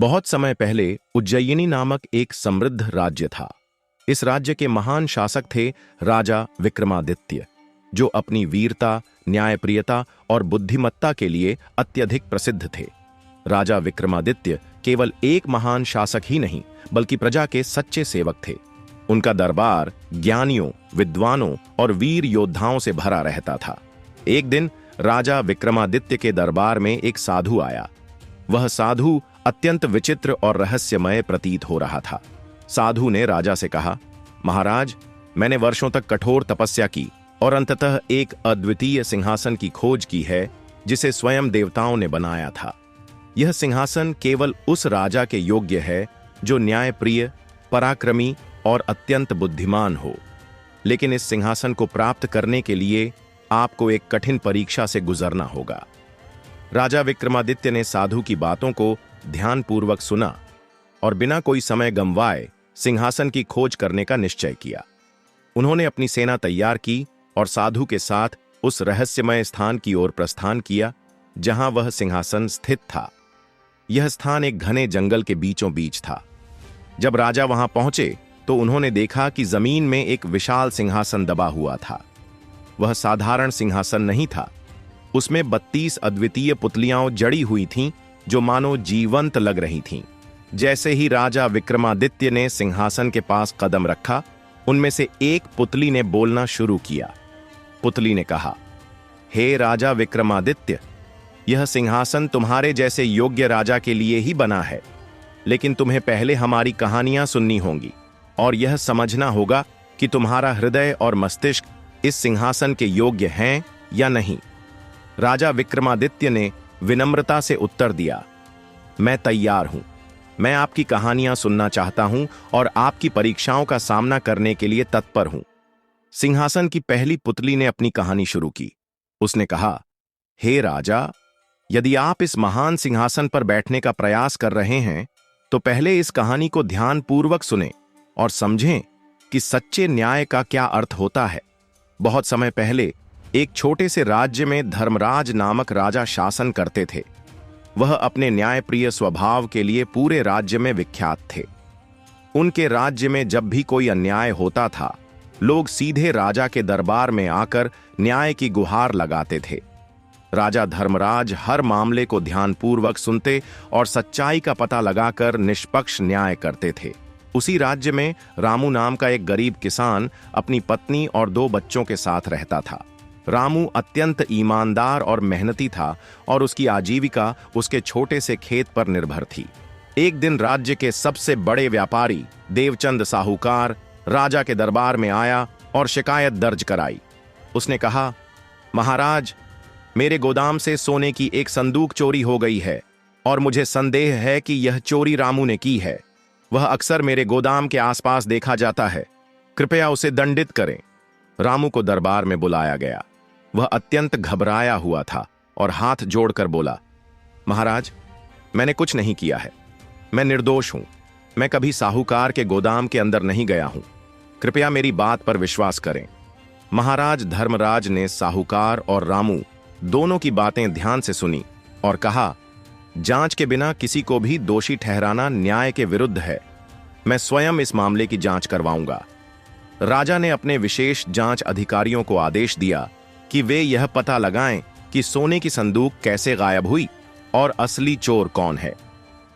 बहुत समय पहले उज्जयिनी नामक एक समृद्ध राज्य था। इस राज्य के महान शासक थे राजा विक्रमादित्य, जो अपनी वीरता, न्यायप्रियता और बुद्धिमत्ता के लिए अत्यधिक प्रसिद्ध थे। राजा विक्रमादित्य केवल एक महान शासक ही नहीं, बल्कि प्रजा के सच्चे सेवक थे। उनका दरबार ज्ञानियों, विद्वानों और वीर योद्धाओं से भरा रहता था। एक दिन राजा विक्रमादित्य के दरबार में एक साधु आया। वह साधु अत्यंत विचित्र और रहस्यमय प्रतीत हो रहा था। साधु ने राजा से कहा, महाराज, मैंने वर्षों तक कठोर तपस्या की और अंततः एक अद्वितीय सिंहासन की खोज की है, जिसे स्वयं देवताओं ने बनाया था। यह सिंहासन केवल उस राजा के योग्य है जो न्यायप्रिय, पराक्रमी और अत्यंत बुद्धिमान हो। लेकिन इस सिंहासन को प्राप्त करने के लिए आपको एक कठिन परीक्षा से गुजरना होगा। राजा विक्रमादित्य ने साधु की बातों को ध्यानपूर्वक सुना और बिना कोई समय गंवाए सिंहासन की खोज करने का निश्चय किया। उन्होंने अपनी सेना तैयार की और साधु के साथ उस रहस्यमय स्थान की ओर प्रस्थान किया जहां वह सिंहासन स्थित था। यह स्थान एक घने जंगल के बीचों बीच था। जब राजा वहां पहुंचे तो उन्होंने देखा कि जमीन में एक विशाल सिंहासन दबा हुआ था। वह साधारण सिंहासन नहीं था। उसमें 32 अद्वितीय पुतलियां जड़ी हुई थीं, जो मानो जीवंत लग रही थीं। जैसे ही राजा विक्रमादित्य ने सिंहासन के पास कदम रखा, उनमें से एक पुतली ने बोलना शुरू किया। पुतली ने कहा, हे राजा विक्रमादित्य, यह सिंहासन तुम्हारे जैसे योग्य राजा के लिए ही बना है, लेकिन तुम्हें पहले हमारी कहानियां सुननी होंगी और यह समझना होगा कि तुम्हारा हृदय और मस्तिष्क इस सिंहासन के योग्य हैं या नहीं। राजा विक्रमादित्य ने विनम्रता से उत्तर दिया, मैं तैयार हूं। मैं आपकी कहानियां सुनना चाहता हूं और आपकी परीक्षाओं का सामना करने के लिए तत्पर हूं। सिंहासन की पहली पुतली ने अपनी कहानी शुरू की। उसने कहा, हे राजा, यदि आप इस महान सिंहासन पर बैठने का प्रयास कर रहे हैं तो पहले इस कहानी को ध्यानपूर्वक सुनें और समझें कि सच्चे न्याय का क्या अर्थ होता है। बहुत समय पहले एक छोटे से राज्य में धर्मराज नामक राजा शासन करते थे। वह अपने न्यायप्रिय स्वभाव के लिए पूरे राज्य में विख्यात थे। उनके राज्य में जब भी कोई अन्याय होता था, लोग सीधे राजा के दरबार में आकर न्याय की गुहार लगाते थे। राजा धर्मराज हर मामले को ध्यानपूर्वक सुनते और सच्चाई का पता लगाकर निष्पक्ष न्याय करते थे। उसी राज्य में रामू नाम का एक गरीब किसान अपनी पत्नी और 2 बच्चों के साथ रहता था। रामू अत्यंत ईमानदार और मेहनती था और उसकी आजीविका उसके छोटे से खेत पर निर्भर थी। एक दिन राज्य के सबसे बड़े व्यापारी देवचंद साहूकार राजा के दरबार में आया और शिकायत दर्ज कराई। उसने कहा, महाराज, मेरे गोदाम से सोने की एक संदूक चोरी हो गई है और मुझे संदेह है कि यह चोरी रामू ने की है। वह अक्सर मेरे गोदाम के आसपास देखा जाता है। कृपया उसे दंडित करें। रामू को दरबार में बुलाया गया। वह अत्यंत घबराया हुआ था और हाथ जोड़कर बोला, महाराज, मैंने कुछ नहीं किया है। मैं निर्दोष हूं। मैं कभी साहूकार के गोदाम के अंदर नहीं गया हूं। कृपया मेरी बात पर विश्वास करें। महाराज धर्मराज ने साहूकार और रामू दोनों की बातें ध्यान से सुनी और कहा, जांच के बिना किसी को भी दोषी ठहराना न्याय के विरुद्ध है। मैं स्वयं इस मामले की जांच करवाऊंगा। राजा ने अपने विशेष जांच अधिकारियों को आदेश दिया कि वे यह पता लगाएं कि सोने की संदूक कैसे गायब हुई और असली चोर कौन है।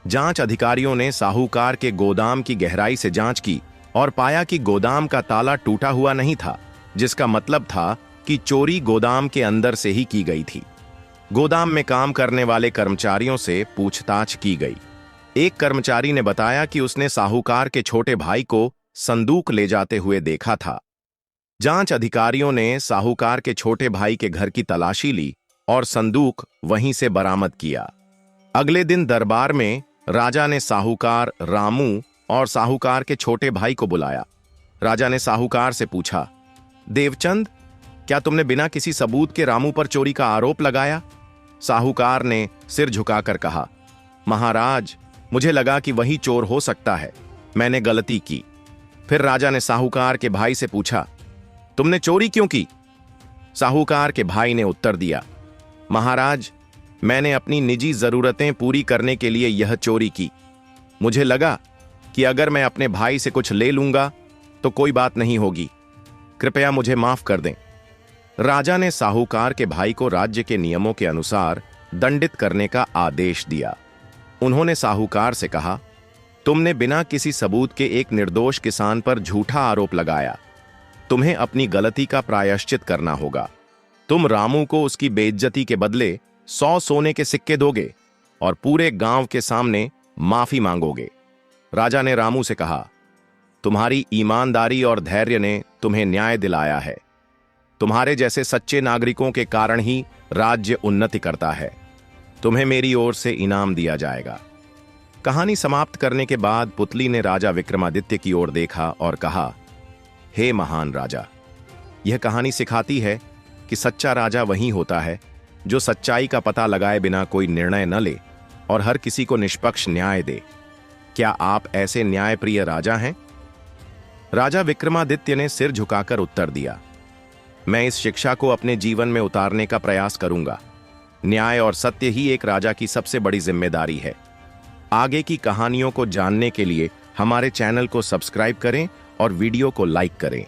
जांच अधिकारियों ने साहूकार के गोदाम की गहराई से जांच की और पाया कि गोदाम का ताला टूटा हुआ नहीं था, जिसका मतलब था कि चोरी गोदाम के अंदर से ही की गई थी। गोदाम में काम करने वाले कर्मचारियों से पूछताछ की गई। एक कर्मचारी ने बताया कि उसने साहूकार के छोटे भाई को संदूक ले जाते हुए देखा था। जांच अधिकारियों ने साहूकार के छोटे भाई के घर की तलाशी ली और संदूक वहीं से बरामद किया। अगले दिन दरबार में राजा ने साहूकार, रामू और साहूकार के छोटे भाई को बुलाया। राजा ने साहूकार से पूछा, देवचंद, क्या तुमने बिना किसी सबूत के रामू पर चोरी का आरोप लगाया? साहूकार ने सिर झुकाकर कहा, महाराज, मुझे लगा कि वही चोर हो सकता है। मैंने गलती की। फिर राजा ने साहूकार के भाई से पूछा, तुमने चोरी क्यों की? साहूकार के भाई ने उत्तर दिया, महाराज, मैंने अपनी निजी जरूरतें पूरी करने के लिए यह चोरी की। मुझे लगा कि अगर मैं अपने भाई से कुछ ले लूंगा तो कोई बात नहीं होगी। कृपया मुझे माफ कर दें। राजा ने साहूकार के भाई को राज्य के नियमों के अनुसार दंडित करने का आदेश दिया। उन्होंने साहूकार से कहा, तुमने बिना किसी सबूत के एक निर्दोष किसान पर झूठा आरोप लगाया। तुम्हें अपनी गलती का प्रायश्चित करना होगा। तुम रामू को उसकी बेइज्जती के बदले 100 सोने के सिक्के दोगे और पूरे गांव के सामने माफी मांगोगे। राजा ने रामू से कहा, तुम्हारी ईमानदारी और धैर्य ने तुम्हें न्याय दिलाया है। तुम्हारे जैसे सच्चे नागरिकों के कारण ही राज्य उन्नति करता है। तुम्हें मेरी ओर से इनाम दिया जाएगा। कहानी समाप्त करने के बाद पुतली ने राजा विक्रमादित्य की ओर देखा और कहा, हे महान राजा, यह कहानी सिखाती है कि सच्चा राजा वही होता है जो सच्चाई का पता लगाए बिना कोई निर्णय न ले और हर किसी को निष्पक्ष न्याय दे। क्या आप ऐसे न्यायप्रिय राजा हैं? राजा विक्रमादित्य ने सिर झुकाकर उत्तर दिया, मैं इस शिक्षा को अपने जीवन में उतारने का प्रयास करूंगा। न्याय और सत्य ही एक राजा की सबसे बड़ी जिम्मेदारी है। आगे की कहानियों को जानने के लिए हमारे चैनल को सब्सक्राइब करें और वीडियो को लाइक करें।